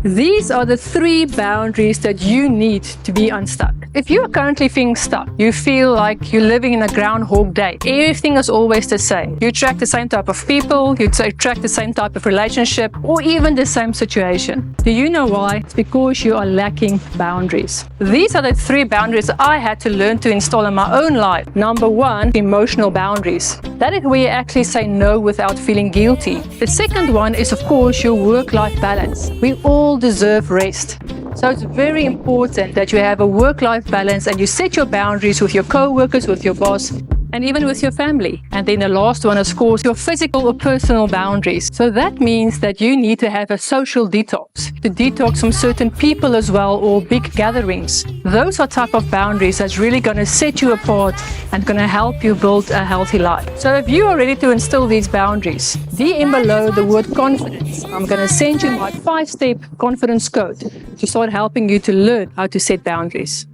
These are the 3 boundaries that you need to be unstuck. If you are currently feeling stuck, you feel like you're living in a Groundhog Day. Everything is always the same. You attract the same type of people, you attract the same type of relationship, or even the same situation. Do you know why? It's because you are lacking boundaries. These are the 3 boundaries I had to learn to install in my own life. Number 1, emotional boundaries. That is where you actually say no without feeling guilty. The second one is, of course, your work-life balance. We all deserve rest. So it's very important that you have a work-life balance and you set your boundaries with your co-workers, with your boss, and even with your family. And then the last one is, of course, your physical or personal boundaries. So that means that you need to have a social detox, to detox from certain people as well, or big gatherings. Those are type of boundaries that's really going to set you apart and going to help you build a healthy life. So if you are ready to instill these boundaries, DM below the word confidence. I'm going to send you my 5-step confidence code to start helping you to learn how to set boundaries.